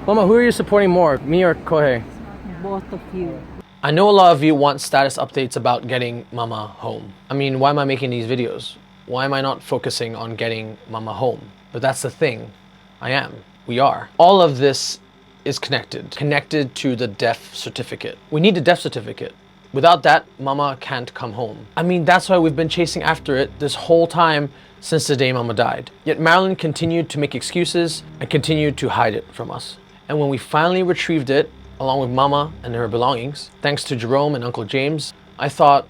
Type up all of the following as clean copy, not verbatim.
Mama, who are you supporting more, me or Kohei? Both of you. I know a lot of you want status updates about getting Mama home. I mean, why am I making these videos? Why am I not focusing on getting Mama home? But that's the thing. I am. We are. All of this is connected to the death certificate. We need a death certificate. Without that, Mama can't come home. I mean, that's why we've been chasing after it this whole time since the day Mama died. Yet Marilyn continued to make excuses and continued to hide it from us. And when we finally retrieved it, along with Mama and her belongings, thanks to Jerome and Uncle James, I thought,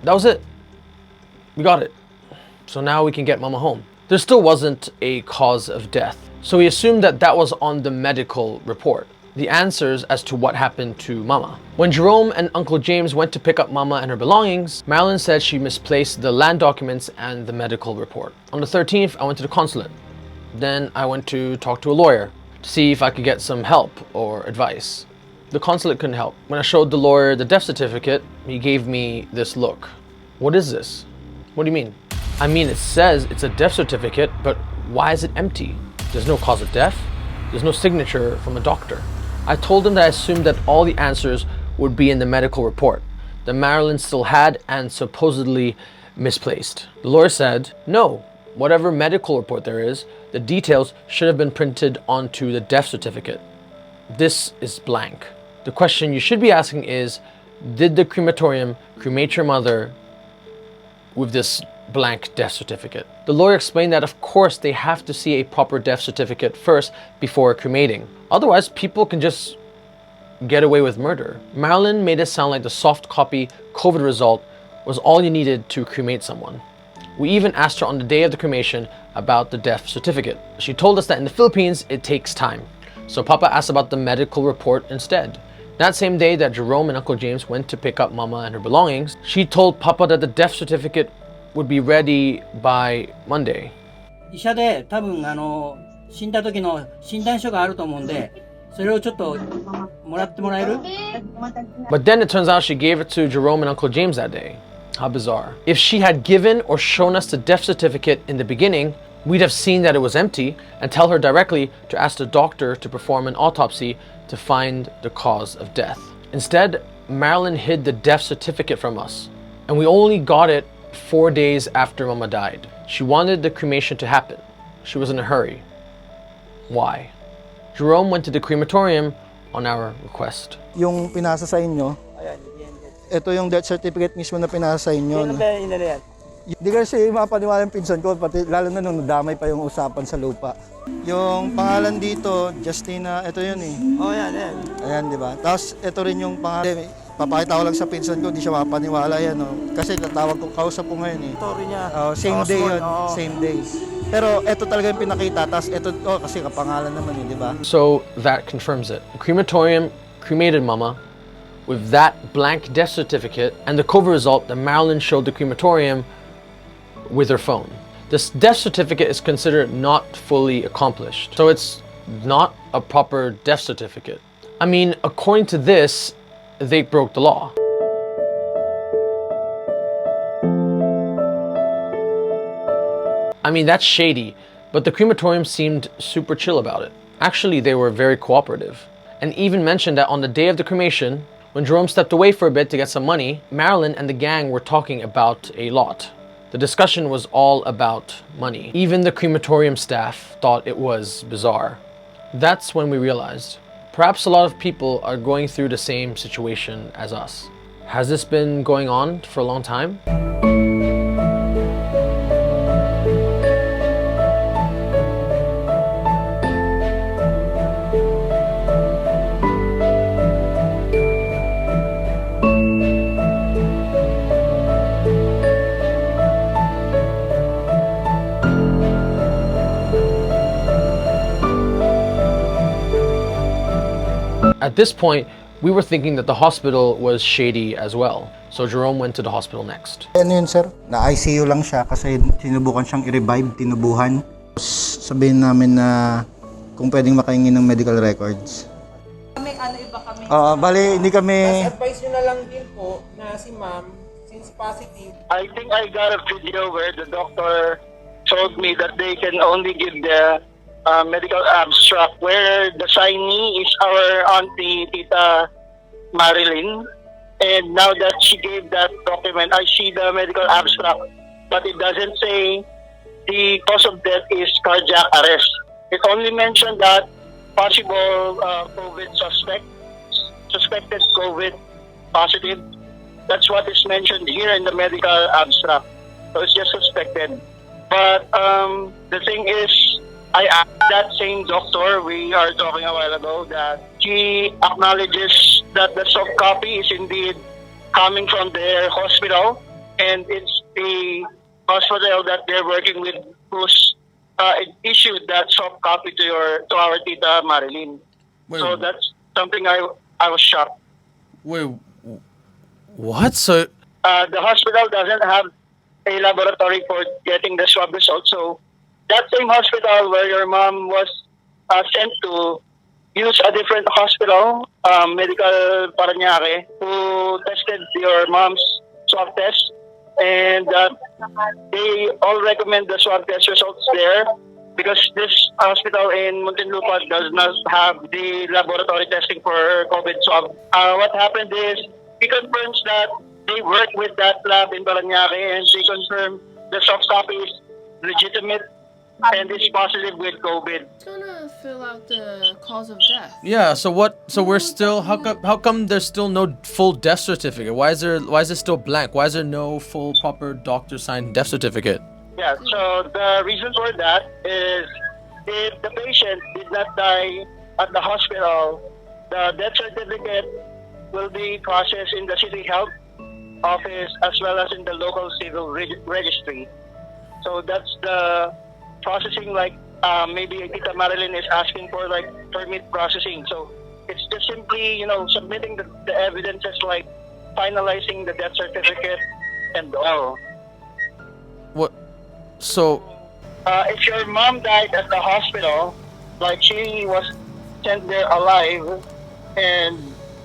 that was it. We got it. So now we can get Mama home. There still wasn't a cause of death, so we assumed that that was on the medical report, the answers as to what happened to Mama. When Jerome and Uncle James went to pick up Mama and her belongings, Marilyn said she misplaced the land documents and the medical report. On the 13th, I went to the consulate. Then I went to talk to a lawyer to see if I could get some help or advice. The consulate couldn't help. When I showed the lawyer the death certificate, he gave me this look. What is this? What do you mean? I mean, it says it's a death certificate, but why is it empty? There's no cause of death. There's no signature from a doctor. I told him that I assumed that all the answers would be in the medical report that Marilyn still had and supposedly misplaced. The lawyer said, no, whatever medical report there is, the details should have been printed onto the death certificate. This is blank. The question you should be asking is, did the crematorium cremate your mother with this blank death certificate? The lawyer explained that of course they have to see a proper death certificate first before cremating. Otherwise, people can just get away with murder. Marilyn made it sound like the soft copy COVID result was all you needed to cremate someone. We even asked her on the day of the cremation about the death certificate. She told us that in the Philippines, it takes time. So Papa asked about the medical report instead. That same day that Jerome and Uncle James went to pick up Mama and her belongings, she told Papa that the death certificate would be ready by Monday. 医者で多分死んだ時の診断書があると思うんで、それをちょっともらってもらえる? But then it turns out she gave it to Jerome and Uncle James that day. How bizarre. If she had given or shown us the death certificate in the beginning, we'd have seen that it was empty and tell her directly to ask the doctor to perform an autopsy to find the cause of death. Instead, Marilyn hid the death certificate from us, and we only got it 4 days after Mama died. She wanted the cremation to happen. She was in a hurry. Why? Jerome went to the crematorium on our request. Yung pinasa sa inyo, ito yung death certificate mismo na pinasa sa inyo. Sino ba yun yan? Hindi kasi mapaniwala yung pinsan ko, pati, lalo na nung nadamay pa yung usapan sa lupa. Yung pangalan dito, Justina, ito yun eh. Oh, yan, yan. Ayan, di ba? Tapos ito rin yung pangalan. Papakita ko lang sa pinsan ko, hindi siya mapaniwala yan. Oh. Kasi natawag ko, kausap ko ngayon eh. Story niya. Same day yun, oh. same day. Pero ito talaga yung pinakita, tapos ito, kasi kapangalan naman eh, di ba? So that confirms it. The crematorium cremated Mama with that blank death certificate and the COVID result that Marilyn showed the crematorium with her phone. This death certificate is considered not fully accomplished. So it's not a proper death certificate. I mean, according to this, they broke the law. I mean, that's shady, but the crematorium seemed super chill about it. Actually, they were very cooperative and even mentioned that on the day of the cremation, when Jerome stepped away for a bit to get some money, Marilyn and the gang were talking about a lot. The discussion was all about money. Even the crematorium staff thought it was bizarre. That's when we realized, perhaps a lot of people are going through the same situation as us. Has this been going on for a long time? At this point, we were thinking that the hospital was shady as well. So Jerome went to the hospital next. Ano yun, sir? Na-ICU lang siya kasi sinubukan siyang i-revive, tinubuhan. Sabihin namin na kung pwedeng makahingi ng medical records. Kami, iba kami. Bali, hindi kami... Advice nyo na lang din po na si ma'am, since positive. I think I got a video where the doctor told me that they can only give the medical abstract where the signee is our auntie Tita Marilyn. And now that she gave that document, I see the medical abstract, but it doesn't say the cause of death is cardiac arrest. It only mentioned that possible COVID suspected COVID positive. That's what is mentioned here in the medical abstract. So it's just suspected. But the thing is, I asked that same doctor we are talking a while ago that she acknowledges that the soft copy is indeed coming from their hospital, and it's the hospital that they're working with who's issued that soft copy to our Tita Marilyn. Wait, So that's something I was shocked. wait, what? So The hospital doesn't have a laboratory for getting the swab results. So that same hospital where your mom was sent to use a different hospital, Medical Paranaque, who tested your mom's swab test. And they all recommend the swab test results there because this hospital in Muntinlupa does not have the laboratory testing for COVID swab. What happened is he confirms that they work with that lab in Paranaque and they confirm the soft copy is legitimate and is positive with COVID. Gonna fill out the cause of death. yeah, so what? So we're still how come there's still no full death certificate? Why is it still blank? Why is there no full proper doctor signed death certificate? Yeah, so the reason for that is if the patient did not die at the hospital, the death certificate will be processed in the city health office as well as in the local civil registry. So that's the processing, like maybe Tita Marilyn is asking for like permit processing. So it's just simply, submitting the evidences like finalizing the death certificate and all. What? So If your mom died at the hospital, like she was sent there alive and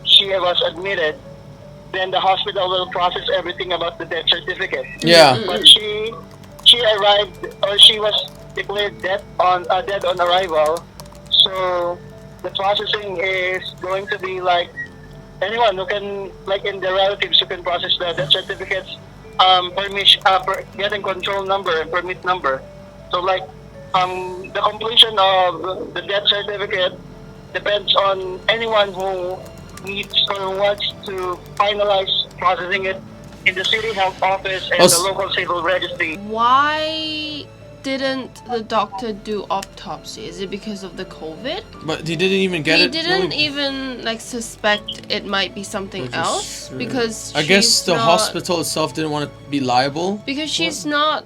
she was admitted, then the hospital will process everything about the death certificate. yeah, But she arrived, or she was declared dead on arrival. So the processing is going to be like anyone who can, like in the relatives who can process the death certificates, permission, getting control number and permit number. So like the completion of the death certificate depends on anyone who needs or wants to finalize processing it in the city health office and the local civil registry. Why didn't the doctor do autopsy? Is it because of the COVID? but he didn't even get He it. didn't even suspect it might be something else because I guess she's the not- hospital itself didn't want to be liable. because she's not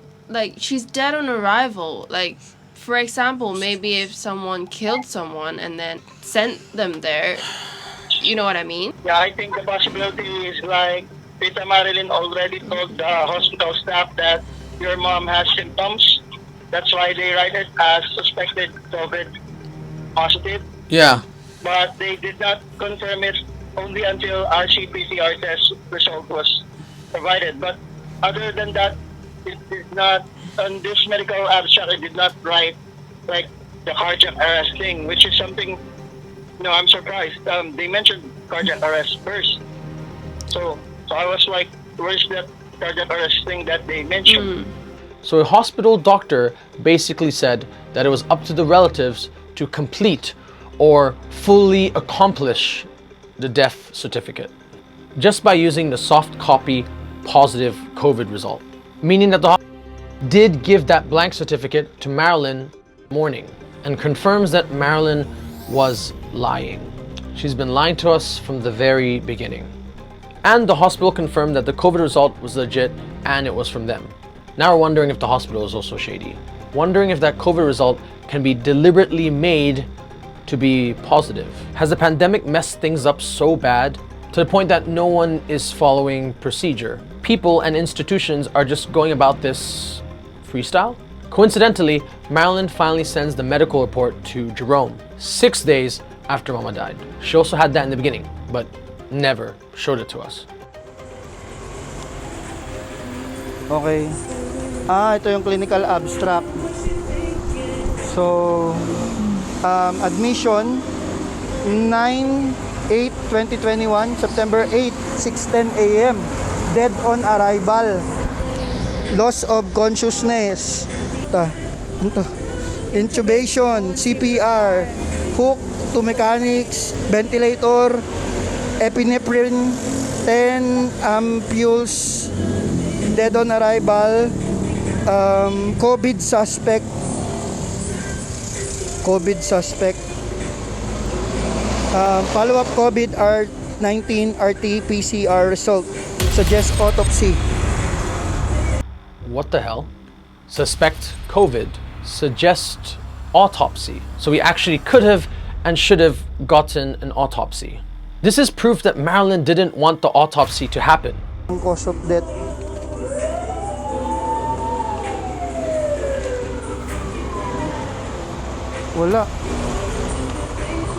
she's dead on arrival. Like, for example, maybe if someone killed someone and then sent them there, you know what I mean? Yeah, I think the possibility is like Tita Marilyn already told the hospital staff that your mom has symptoms. That's why they write it as suspected COVID positive. Yeah. But they did not confirm it only until RC-PCR test result was provided. But other than that, it did not, on this medical abstract, it did not write like the cardiac arrest thing, which is something, I'm surprised. They mentioned cardiac arrest first. So I was like, where's that cardiac arrest thing that they mentioned? So a hospital doctor basically said that it was up to the relatives to complete or fully accomplish the death certificate just by using the soft copy positive COVID result. Meaning that the hospital did give that blank certificate to Marilyn morning and confirms that Marilyn was lying. She's been lying to us from the very beginning. And the hospital confirmed that the COVID result was legit and it was from them. Now we're wondering if the hospital is also shady. Wondering if that COVID result can be deliberately made to be positive. Has the pandemic messed things up so bad to the point that no one is following procedure? People and institutions are just going about this freestyle? Coincidentally, Marilyn finally sends the medical report to Jerome 6 days after Mama died. She also had that in the beginning, but never showed it to us. Okay. Ito yung clinical abstract. So, admission 9/8/2021, September 8, 6:10 a.m. Dead on arrival. Loss of consciousness. Intubation, CPR, hook to mechanics, ventilator, epinephrine, 10 ampules. Dead on arrival. COVID suspect. Follow-up COVID-19 RT-PCR result. Suggests autopsy. What the hell? Suspect COVID, suggest autopsy. So we actually could have and should have gotten an autopsy. This is proof that Marilyn didn't want the autopsy to happen. Cause of death. Wala.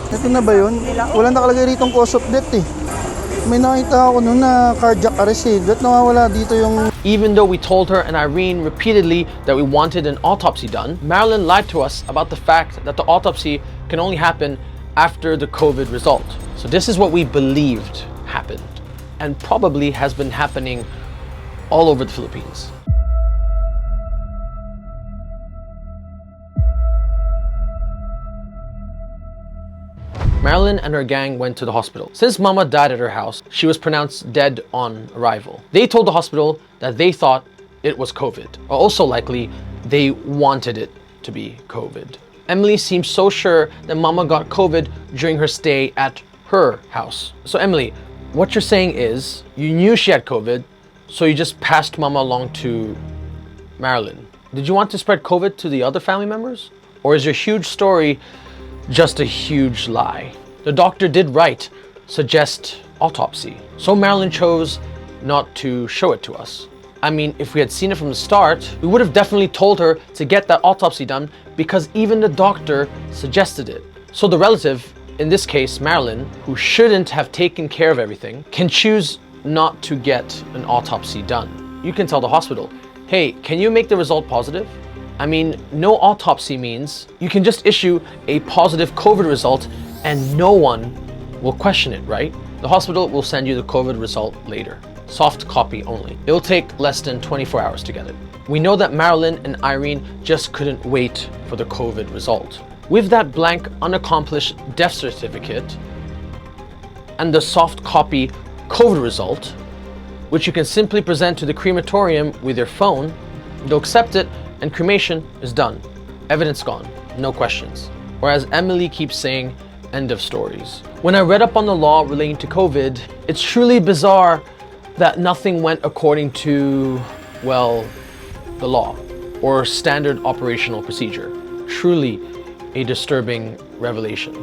Ito na ba yun? Wala nakalagay rito ang cause of death eh. May nakita ako noon na cardiac arrest eh. Ba't nawawala dito yung... Even though we told her and Irene repeatedly that we wanted an autopsy done, Marilyn lied to us about the fact that the autopsy can only happen after the COVID result. So this is what we believed happened, and probably has been happening all over the Philippines. Marilyn and her gang went to the hospital. Since Mama died at her house, she was pronounced dead on arrival. They told the hospital that they thought it was COVID, or also likely they wanted it to be COVID. Emily seems so sure that Mama got COVID during her stay at her house. So Emily, what you're saying is you knew she had COVID, so you just passed Mama along to Marilyn. Did you want to spread COVID to the other family members? Or is your huge story just a huge lie? The doctor did write, suggest autopsy. So Marilyn chose not to show it to us. I mean, if we had seen it from the start, we would have definitely told her to get that autopsy done because even the doctor suggested it. So the relative, in this case Marilyn, who shouldn't have taken care of everything, can choose not to get an autopsy done. You can tell the hospital, hey, can you make the result positive? I mean, no autopsy means you can just issue a positive COVID result and no one will question it, right? The hospital will send you the COVID result later. Soft copy only. It will take less than 24 hours to get it. We know that Marilyn and Irene just couldn't wait for the COVID result. With that blank, unaccomplished death certificate and the soft copy COVID result, which you can simply present to the crematorium with your phone, they'll accept it and cremation is done. Evidence gone, no questions. Or as Emily keeps saying, end of stories. When I read up on the law relating to COVID, it's truly bizarre that nothing went according to, well, the law or standard operational procedure. Truly a disturbing revelation.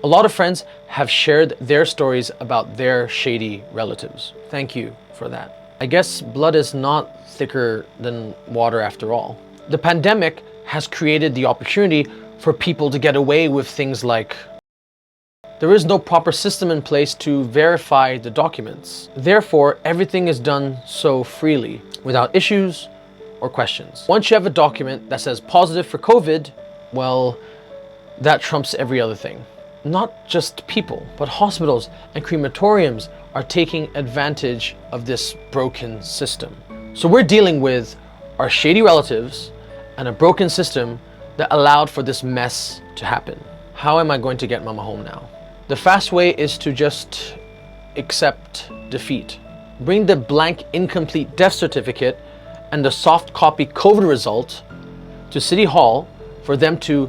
A lot of friends have shared their stories about their shady relatives. Thank you for that. I guess blood is not thicker than water after all. The pandemic has created the opportunity for people to get away with things like there is no proper system in place to verify the documents. Therefore, everything is done so freely, without issues or questions. Once you have a document that says positive for COVID, well, that trumps every other thing. Not just people, but hospitals and crematoriums are taking advantage of this broken system. So we're dealing with our shady relatives and a broken system that allowed for this mess to happen. How am I going to get Mama home now? The fast way is to just accept defeat. Bring the blank incomplete death certificate and the soft copy COVID result to City Hall for them to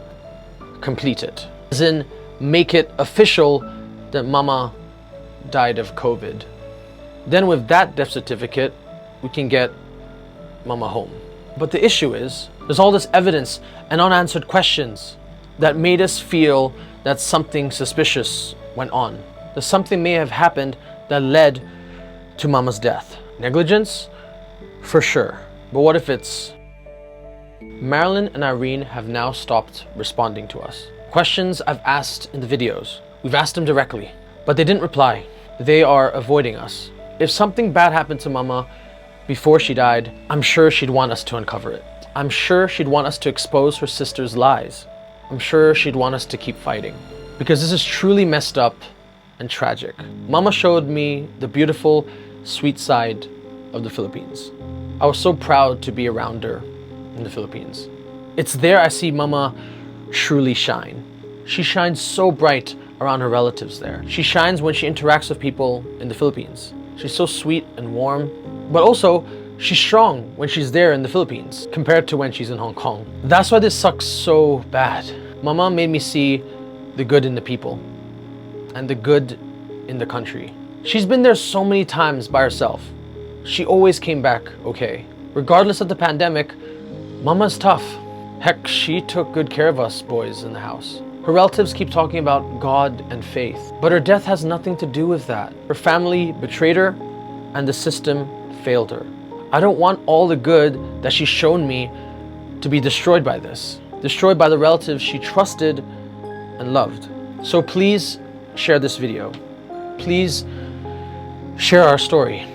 complete it. As in, make it official that Mama died of COVID. Then with that death certificate, we can get Mama home. But the issue is, there's all this evidence and unanswered questions that made us feel that something suspicious went on. That something may have happened that led to Mama's death. Negligence? For sure. But what if it's... Marilyn and Irene have now stopped responding to us. Questions I've asked in the videos. We've asked them directly, but they didn't reply. They are avoiding us. If something bad happened to Mama before she died, I'm sure she'd want us to uncover it. I'm sure she'd want us to expose her sister's lies. I'm sure she'd want us to keep fighting. Because this is truly messed up and tragic. Mama showed me the beautiful, sweet side of the Philippines. I was so proud to be around her in the Philippines. It's there I see Mama truly shine. She shines so bright around her relatives there. She shines when she interacts with people in the Philippines. She's so sweet and warm, but also she's strong when she's there in the Philippines compared to when she's in Hong Kong. That's why this sucks so bad. Mama made me see the good in the people and the good in the country. She's been there so many times by herself. She always came back okay. Regardless of the pandemic, Mama's tough. Heck, she took good care of us boys in the house. Her relatives keep talking about God and faith, but her death has nothing to do with that. Her family betrayed her, and the system failed her. I don't want all the good that she's shown me to be destroyed by this, destroyed by the relatives she trusted and loved. So please share this video. Please share our story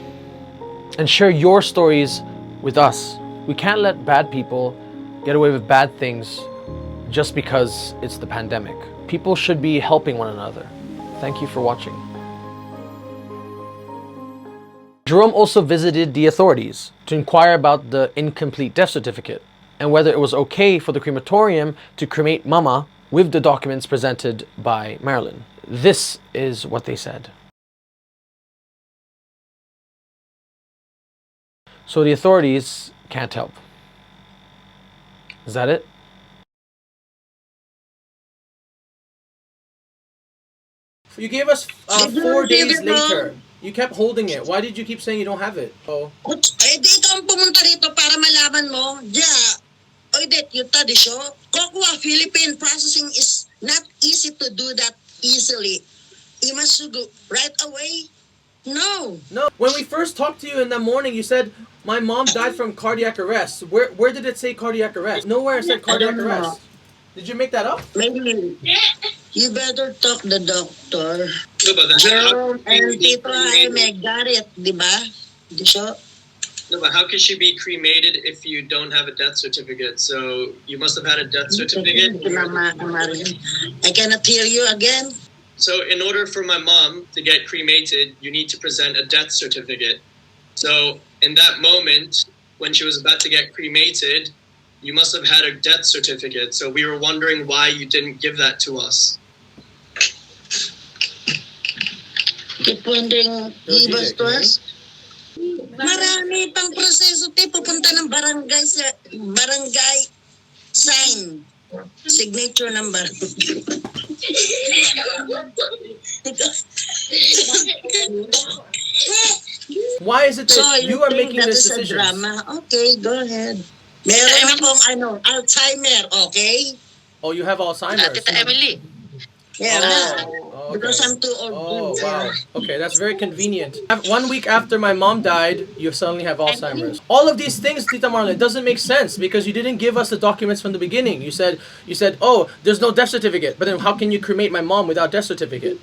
and share your stories with us. We can't let bad people get away with bad things just because it's the pandemic. People should be helping one another. Thank you for watching. Jerome also visited the authorities to inquire about the incomplete death certificate and whether it was okay for the crematorium to cremate Mama with the documents presented by Marilyn. This is what they said. So the authorities can't help. Is that it? You gave us 4 days later. You kept holding it. Why did you keep saying you don't have it? Oh. Eh, di ikaw ang pumunta rito para malaman mo. Oy, det, yung tradisyo. Kokwa, Philippine processing is not easy to do that easily. You must go right away. No. No. When we first talked to you in the morning, you said, my mom died from cardiac arrest. Where did it say cardiac arrest? Nowhere it said cardiac arrest. Did you make that up? Maybe. You better talk the doctor. No, but Jerome and Tito Jaime got it, di ba? Di siya? No, but how could she be cremated if you don't have a death certificate? So you must have had a death certificate. I cannot hear you again. So in order for my mom to get cremated, you need to present a death certificate. So in that moment, when she was about to get cremated, you must have had a death certificate. So we were wondering why you didn't give that to us. Keep wondering, give us to us. Marami pang proseso, pupunta ng barangay sa barangay sign. Signature ng barangay. Why is it that So you are making that this is a decision? drama? Okay, go ahead. Meron akong Alzheimer, okay? Oh, you have Alzheimer's. Tita Emily. Yeah. Oh, okay. Because I'm too old. Oh, wow. Okay, that's very convenient. 1 week after my mom died, you suddenly have Alzheimer's. All of these things, Tita Marlon, it doesn't make sense because you didn't give us the documents from the beginning. You said, oh, there's no death certificate. But then how can you cremate my mom without death certificate?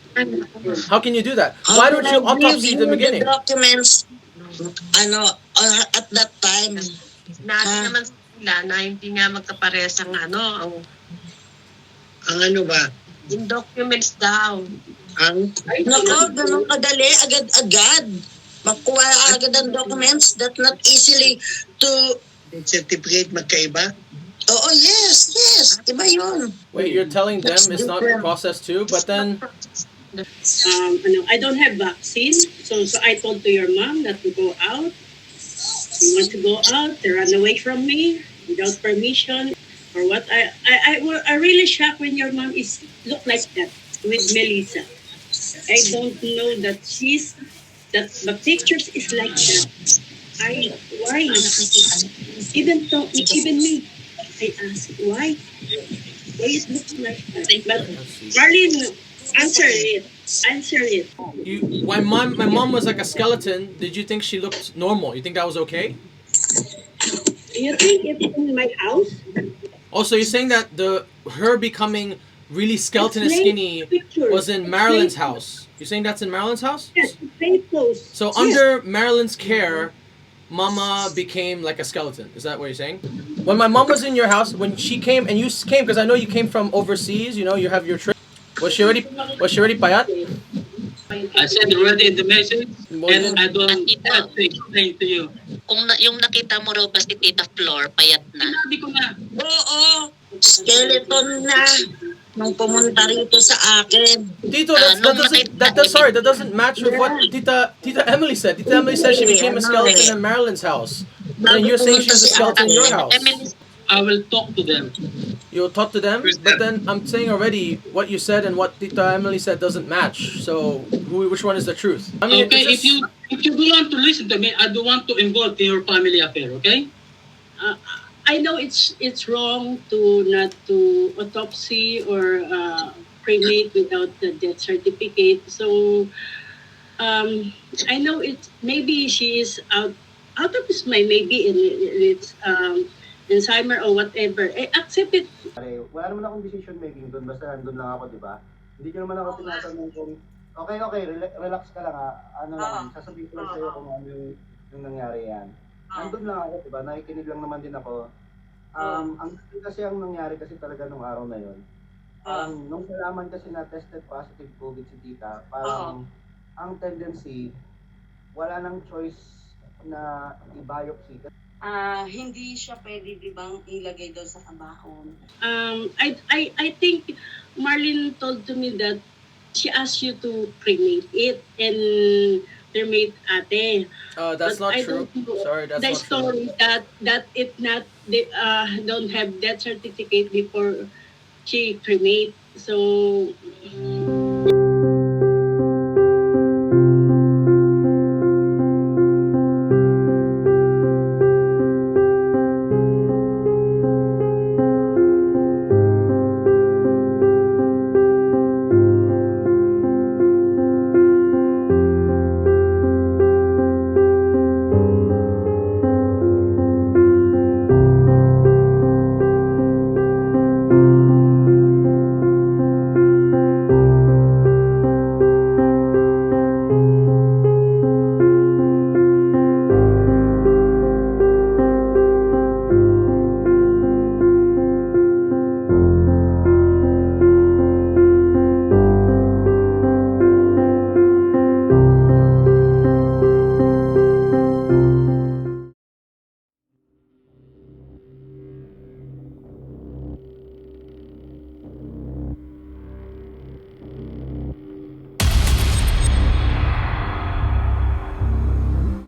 How can you do that? Why don't you autopsy the beginning? The documents, at that time. Natin naman sila na hindi nga magkapares ang ang ano ba? Yung documents daw. Nako, ganun kadali, agad-agad. Makuha agad ang documents that not easily to... Certificate magkaiba? Oo, yes. Iba yun. Wait, you're telling them it's not processed too, but then... I don't have vaccine, so I told to your mom not to go out. You want to go out, they run away from me without permission. Or what? I really shocked when your mom look like that with Melissa. I don't know that the pictures is like that. Why? Even me, I asked why. Why it looks like that? But Marlene, answer it. My mom was like a skeleton. Did you think she looked normal? You think that was okay? You think it's in my house? Also, you're saying that her becoming really skeleton and skinny was in Marilyn's house. You're saying that's in Marilyn's house? Yes, very close. So under Marilyn's care, Mama became like a skeleton. Is that what you're saying? When my mom was in your house, when she came and you came, because I know you came from overseas, you know, you have your trip. Was she already payat? I said already in the message, and I don't have to explain to you. Kung yung nakita mo raw ba si Tita Flor, payat na? Sinabi ko na. Oo, skeleton na nung pumunta rito sa akin. Tito, that doesn't match with what Tita Emily said. Tita Emily said she became a skeleton in Marilyn's house. And you're saying she's a skeleton in your house. I will talk to them. You'll talk to them, but then I'm saying already what you said and what Tita Emily said doesn't match. So which one is the truth? I mean, Okay, if you don't want to listen to me, I don't want to involve in your family affair. Okay? I know it's wrong to not to autopsy or cremate without the death certificate. So I know it's maybe she is out of his mind, maybe it's Alzheimer or whatever. Accept it. Wala naman akong decision making doon, basta nandun lang ako, di ba? Hindi ko naman ako tinatanong kung, okay, relax ka lang ha. Ano lang, sasabihin ko lang sa'yo kung ano yung nangyari yan. Nandun lang ako, di ba? Nakikinig lang naman din ako. Ang kasi ang nangyari kasi talaga nung araw na yun. Nung nalaman kasi na tested positive COVID si tita, parang ang tendency, wala nang choice na i-biopsy. Hindi siya pwede, di bang, ilagay daw sa kabahon? I think Marlene told to me that she asked you to cremate it and cremate ate. That's not true. Sorry, that's not true. The story that it not they don't have death certificate before she cremate. So